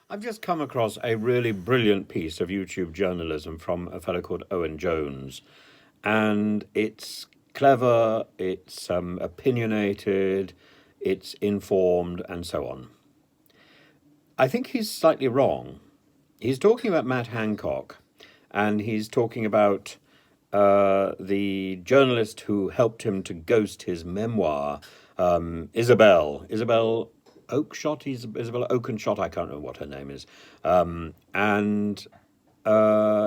I've just come across a really brilliant piece of YouTube journalism from a fellow called Owen Jones, and it's clever, it's opinionated, it's informed, and so on. I think he's slightly wrong. He's talking about Matt Hancock, and he's talking about the journalist who helped him to ghost his memoir, Isabel Oakeshot, Isabel Oakeshot, I can't remember what her name is. And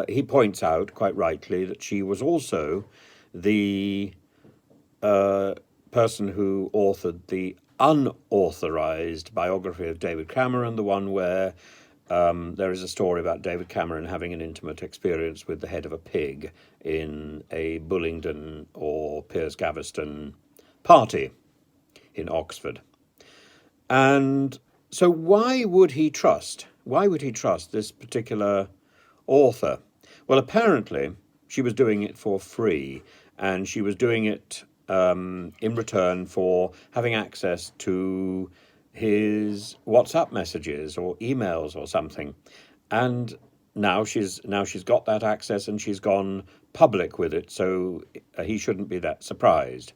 he points out, quite rightly, that she was also the person who authored the unauthorized biography of David Cameron, the one where there is a story about David Cameron having an intimate experience with the head of a pig in a Bullingdon or Piers Gaveston party in Oxford. And so why would he trust this particular author? Well, apparently she was doing it for free, and she was doing it in return for having access to his WhatsApp messages or emails or something. And now she's got that access, and she's gone public with it, so he shouldn't be that surprised.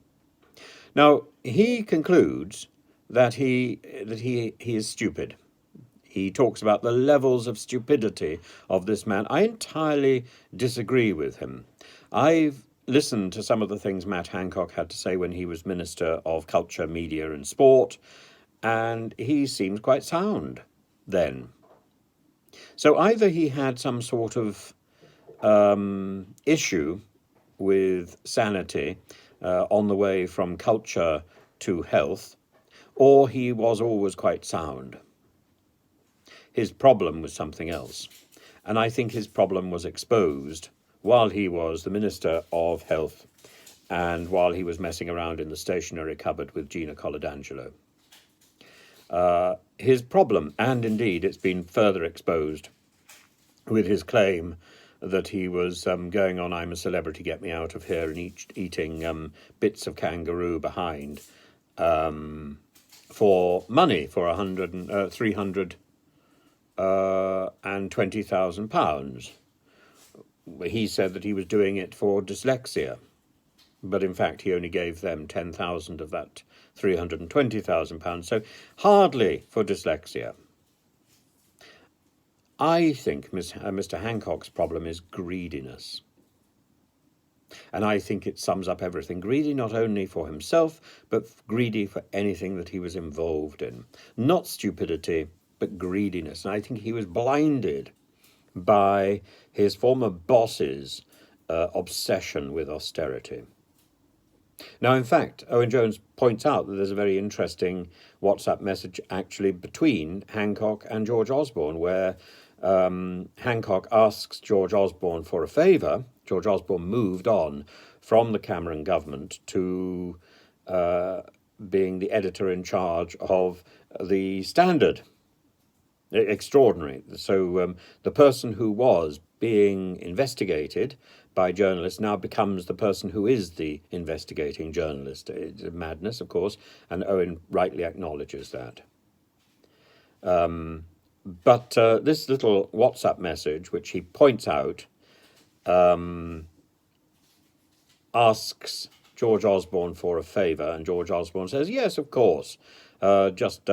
Now, he concludes that he is stupid. He talks about the levels of stupidity of this man. I entirely disagree with him. I've listened to some of the things Matt Hancock had to say when he was Minister of Culture, Media and Sport, and he seemed quite sound then. So either he had some sort of issue with sanity on the way from culture to health, or he was always quite sound. His problem was something else, and I think his problem was exposed while he was the Minister of Health and while he was messing around in the stationery cupboard with Gina Coladangelo. His problem, and indeed it's been further exposed with his claim that he was going on I'm a Celebrity, Get Me Out of Here, and eating bits of kangaroo behind for money, for £320,000. He said that he was doing it for dyslexia, but in fact he only gave them 10,000 of that £320,000, so hardly for dyslexia. I think Mr. Hancock's problem is greediness. And I think it sums up everything. Greedy not only for himself, but greedy for anything that he was involved in. Not stupidity, but greediness. And I think he was blinded by his former boss's obsession with austerity. Now, in fact, Owen Jones points out that there's a very interesting WhatsApp message actually between Hancock and George Osborne, where Hancock asks George Osborne for a favour. George Osborne moved on from the Cameron government to being the editor in charge of the Standard. Extraordinary. So the person who was being investigated by journalists now becomes the person who is the investigating journalist. It's a madness, of course, and Owen rightly acknowledges that. But this little WhatsApp message, which he points out, asks George Osborne for a favour, and George Osborne says, yes, of course, just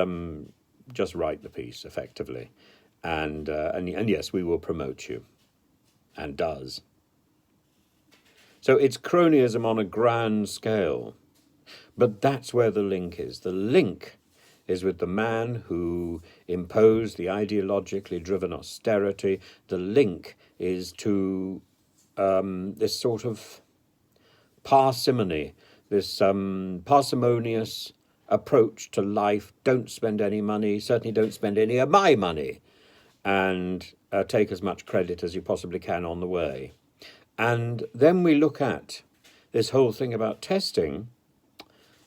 write the piece, effectively, and yes, we will promote you, and does. So it's cronyism on a grand scale, but that's where the link is. The link is with the man who imposed the ideologically driven austerity. The link is to this sort of parsimony, this parsimonious approach to life. Don't spend any money, certainly don't spend any of my money, and take as much credit as you possibly can on the way. And then we look at this whole thing about testing.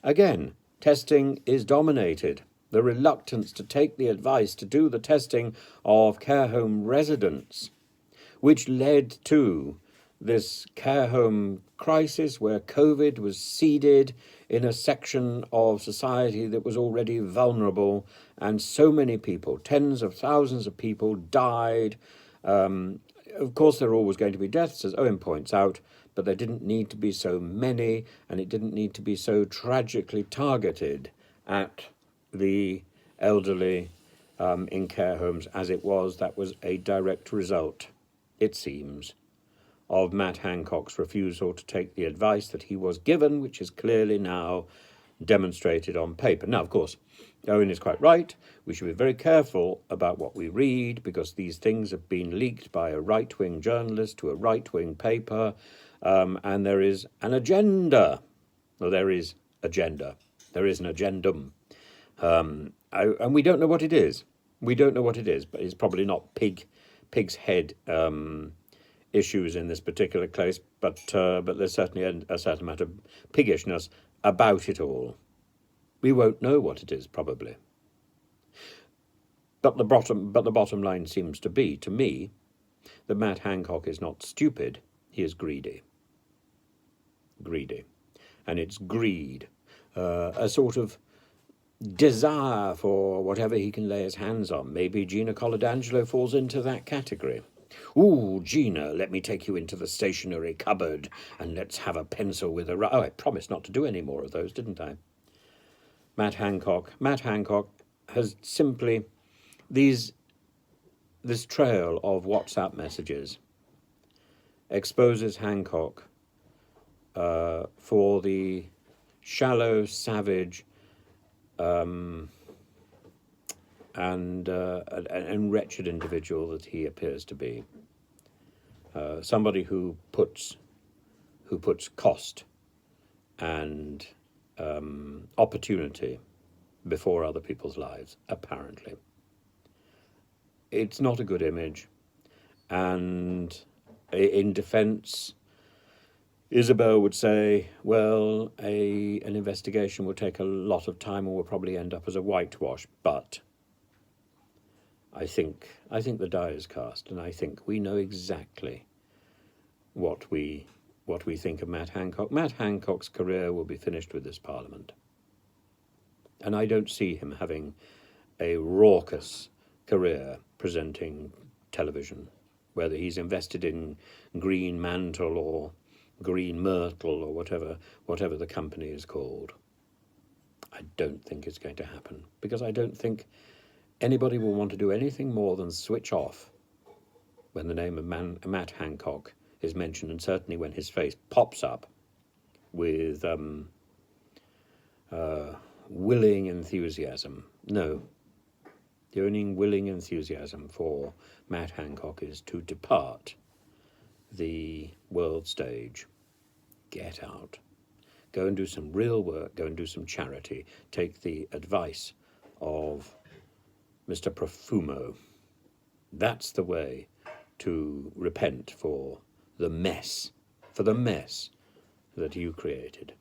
Again, testing is dominated. The reluctance to take the advice to do the testing of care home residents, which led to this care home crisis where COVID was seeded in a section of society that was already vulnerable, and so many people, tens of thousands of people, died. Of course, there are always going to be deaths, as Owen points out, but there didn't need to be so many, and it didn't need to be so tragically targeted at the elderly in care homes as it was. That was a direct result, it seems, of Matt Hancock's refusal to take the advice that he was given, which is clearly now demonstrated on paper. Now, of course, Owen is quite right. We should be very careful about what we read, because these things have been leaked by a right-wing journalist to a right-wing paper, and there is an agenda. Well, there is agenda. There is an agendum. And we don't know what it is. We don't know what it is, but it's probably not pig's head issues in this particular case, but there's certainly a certain amount of piggishness about it all. We won't know what it is, probably. But the bottom line seems to be, to me, that Matt Hancock is not stupid. He is greedy. Greedy. And it's greed, a sort of desire for whatever he can lay his hands on. Maybe Gina Coladangelo falls into that category. Ooh, Gina, let me take you into the stationery cupboard and let's have a pencil with a... Oh, I promised not to do any more of those, didn't I? Matt Hancock has simply... This trail of WhatsApp messages exposes Hancock for the shallow, savage, and wretched individual that he appears to be. Somebody who puts cost and opportunity before other people's lives, apparently. It's not a good image, and in defence, Isabel would say, well, an investigation will take a lot of time and will probably end up as a whitewash, but I think the die is cast, and I think we know exactly what we think of Matt Hancock. Matt Hancock's career will be finished with this Parliament, and I don't see him having a raucous career presenting television, whether he's invested in Green Mantle or Green Myrtle or whatever the company is called. I don't think it's going to happen, because I don't think anybody will want to do anything more than switch off when the name of Matt Hancock is mentioned, and certainly when his face pops up with willing enthusiasm. No, the only willing enthusiasm for Matt Hancock is to depart the world stage. Get out. Go and do some real work, go and do some charity. Take the advice of Mr. Profumo. That's the way to repent for the mess that you created.